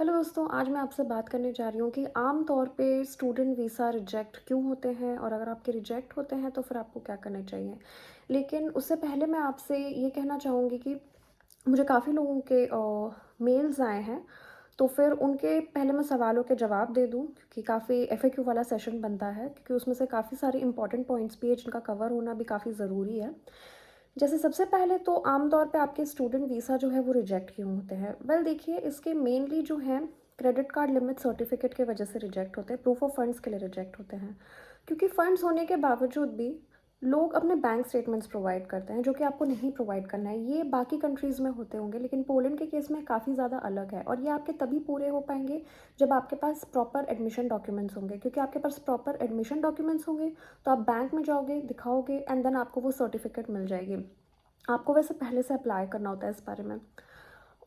Hello दोस्तों, आज मैं आपसे बात करने जा रही हूँ कि आम तौर पे स्टूडेंट वीज़ा रिजेक्ट क्यों होते हैं और अगर आपके रिजेक्ट होते हैं तो फिर आपको क्या करना चाहिए। लेकिन उससे पहले मैं आपसे ये कहना चाहूँगी कि मुझे काफ़ी लोगों के मेल्स आए हैं, तो फिर उनके पहले मैं सवालों के जवाब दे दूँ क्योंकि काफ़ी एफएक्यू वाला सेशन बनता है, क्योंकि उसमें से काफ़ी सारे इंपॉर्टेंट पॉइंट्स भी है जिनका कवर होना भी काफ़ी ज़रूरी है। जैसे सबसे पहले तो आम तौर पे आपके स्टूडेंट वीज़ा जो है वो रिजेक्ट क्यों होते हैं? वेल देखिए, इसके मेनली जो हैं क्रेडिट कार्ड लिमिट सर्टिफिकेट की वजह से रिजेक्ट होते हैं, प्रूफ ऑफ फंड्स के लिए रिजेक्ट होते हैं। क्योंकि फंड्स होने के बावजूद भी लोग अपने बैंक स्टेटमेंट्स प्रोवाइड करते हैं, जो कि आपको नहीं प्रोवाइड करना है। ये बाकी कंट्रीज़ में होते होंगे, लेकिन पोलैंड के केस में काफ़ी ज़्यादा अलग है और ये आपके तभी पूरे हो पाएँगे जब आपके पास प्रॉपर एडमिशन डॉक्यूमेंट्स होंगे। क्योंकि आपके पास प्रॉपर एडमिशन डॉक्यूमेंट्स होंगे, तो आप बैंक में जाओगे, दिखाओगे एंड देन आपको वो सर्टिफिकेट मिल जाएगी। आपको वैसे पहले से अप्लाई करना होता है इस बारे में।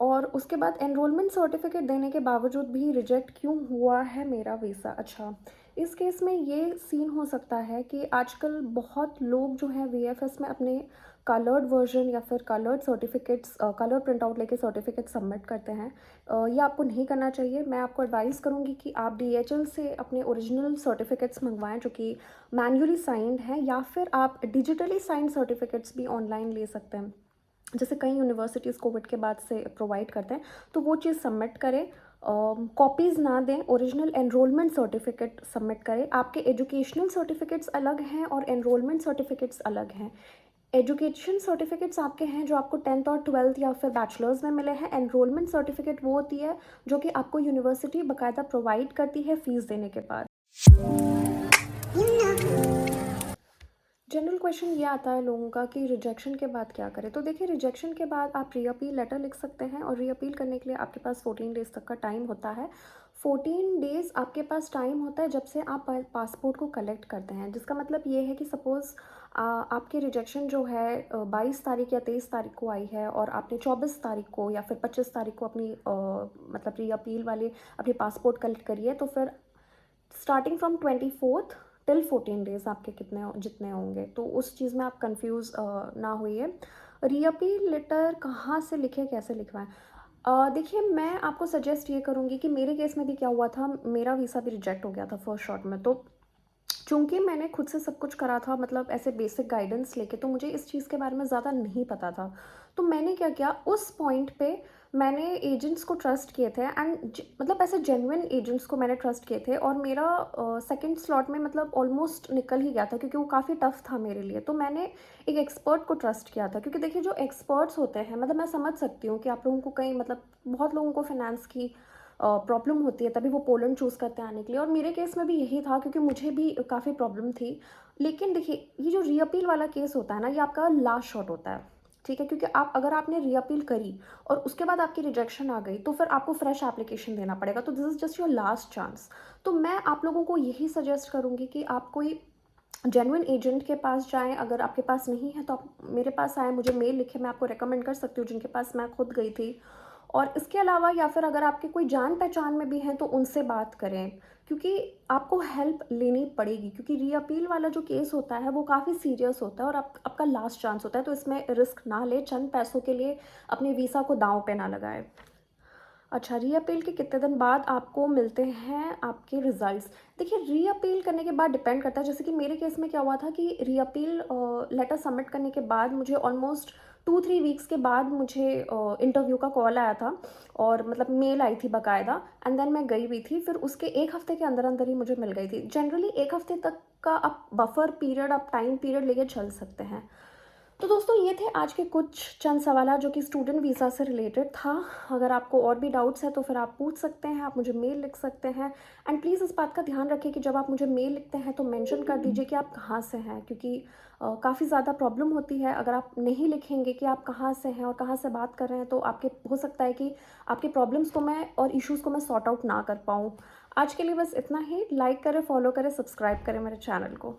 और उसके बाद एनरोलमेंट सर्टिफिकेट देने के बावजूद भी रिजेक्ट क्यों हुआ है मेरा वीज़ा? अच्छा, इस केस में ये सीन हो सकता है कि आजकल बहुत लोग जो हैं वीएफएस में अपने कलर्ड वर्जन या फिर coloured certificates colour print out लेके सर्टिफिकेट सबमिट करते हैं। ये आपको नहीं करना चाहिए। मैं आपको एडवाइस करूँगी कि आप डीएचएल से अपने ओरिजिनल सर्टिफिकेट्स मंगवाएं जो कि मैन्युअली साइंड हैं, या फिर आप डिजिटली साइंड सर्टिफिकेट्स भी ऑनलाइन ले सकते हैं। जैसे कई यूनिवर्सिटीज़ कोविड के बाद से प्रोवाइड करते हैं, तो वो चीज़ सबमिट करें। कॉपीज़ ना दें, ओरिजिनल एनरोलमेंट सर्टिफिकेट सबमिट करें। आपके एजुकेशनल सर्टिफिकेट्स अलग हैं और एनरोलमेंट सर्टिफिकेट्स अलग हैं। एजुकेशन सर्टिफिकेट्स आपके हैं जो आपको 10th और 12th या फिर बैचलर्स में मिले हैं। एनरोलमेंट सर्टिफिकेट वो होती है जो कि आपको यूनिवर्सिटी बाकायदा प्रोवाइड करती है फ़ीस देने के बाद। जनरल क्वेश्चन ये आता है लोगों का कि रिजेक्शन के बाद क्या करें? तो देखिए, रिजेक्शन के बाद आप रीअपील लेटर लिख सकते हैं और रीअपील करने के लिए आपके पास 14 डेज़ तक का टाइम होता है। 14 डेज़ आपके पास टाइम होता है जब से आप पासपोर्ट को कलेक्ट करते हैं, जिसका मतलब ये है कि सपोज़ आपकी रिजेक्शन जो है 22 तारीख या 23 तारीख को आई है और आपने 24 तारीख को या फिर 25 तारीख को अपनी मतलब रीअपील वाली अपनी पासपोर्ट कलेक्ट करी है, तो फिर starting from 24th till 14 days आपके जितने होंगे, तो उस चीज़ में आप कंफ्यूज ना होइए। रीअपील लेटर कहाँ से लिखें, कैसे लिखवाएं? देखिए, मैं आपको सजेस्ट ये करूँगी कि मेरे केस में भी क्या हुआ था, मेरा वीज़ा भी रिजेक्ट हो गया था फर्स्ट शॉट में। तो चूँकि मैंने खुद से सब कुछ करा था, मतलब ऐसे बेसिक गाइडेंस लेके, तो मुझे इस चीज़ के बारे में ज़्यादा नहीं पता था। तो मैंने क्या किया, उस पॉइंट पे मैंने एजेंट्स को ट्रस्ट किए थे एंड मतलब ऐसे जेन्युइन एजेंट्स को मैंने ट्रस्ट किए थे, और मेरा सेकंड स्लॉट में मतलब ऑलमोस्ट निकल ही गया था क्योंकि वो काफ़ी टफ था मेरे लिए। तो मैंने एक एक्सपर्ट को ट्रस्ट किया था, क्योंकि देखिए जो एक्सपर्ट्स होते हैं, मतलब मैं समझ सकती हूँ कि आप लोगों को कहीं मतलब बहुत लोगों को फाइनेंस की प्रॉब्लम होती है, तभी वो पोलैंड चूज़ करते हैं आने के लिए, और मेरे केस में भी यही था क्योंकि मुझे भी काफ़ी प्रॉब्लम थी। लेकिन देखिए, ये जो रीअपील वाला केस होता है ना, ये आपका लास्ट शॉट होता है, ठीक है? क्योंकि अगर आपने रीअपील करी और उसके बाद आपकी रिजेक्शन आ गई, तो फिर आपको फ्रेश एप्लीकेशन देना पड़ेगा। तो this is just your last chance. तो मैं आप लोगों को यही सजेस्ट करूँगी कि आप कोई जेन्युइन एजेंट के पास जाएँ। अगर आपके पास नहीं है तो आप मेरे पास आएँ, मुझे मेल लिखें, मैं आपको रिकमेंड कर सकती हूँ जिनके पास मैं खुद गई थी। और इसके अलावा या फिर अगर आपके कोई जान-पहचान में भी हैं तो उनसे बात करें, क्योंकि आपको हेल्प लेनी पड़ेगी, क्योंकि रीअपील वाला जो केस होता है वो काफ़ी सीरियस होता है और आपका लास्ट चांस होता है। तो इसमें रिस्क ना लें, चंद पैसों के लिए अपने वीज़ा को दाँव पे ना लगाएँ। अच्छा, रीअपील के कितने दिन बाद आपको मिलते हैं आपके रिज़ल्ट्स? देखिए, रीअपील करने के बाद डिपेंड करता है। जैसे कि मेरे केस में क्या हुआ था कि रीअपील लेटर सबमिट करने के बाद मुझे ऑलमोस्ट 2-3 वीक्स के बाद मुझे इंटरव्यू का कॉल आया था, और मतलब मेल आई थी बाकायदा, एंड देन मैं गई भी थी। फिर उसके 1 हफ़्ते के अंदर-अंदर ही मुझे मिल गई थी। जनरली 1 हफ़्ते तक का आप बफर पीरियड, आप टाइम पीरियड लेके चल सकते हैं। तो दोस्तों, ये थे आज के कुछ चंद सवाल जो कि स्टूडेंट वीज़ा से रिलेटेड था। अगर आपको और भी डाउट्स हैं तो फिर आप पूछ सकते हैं, आप मुझे मेल लिख सकते हैं। एंड प्लीज़ इस बात का ध्यान रखिए कि जब आप मुझे मेल लिखते हैं तो मेंशन कर दीजिए कि आप कहाँ से हैं, क्योंकि काफ़ी ज़्यादा प्रॉब्लम होती है अगर आप नहीं लिखेंगे कि आप कहाँ से हैं और कहाँ से बात कर रहे हैं, तो आपके हो सकता है कि आपके प्रॉब्लम्स को मैं और इश्यूज़ को मैं सॉर्ट आउट ना कर पाऊँ। आज के लिए बस इतना ही। लाइक करें, फॉलो करें, सब्सक्राइब करें मेरे चैनल को।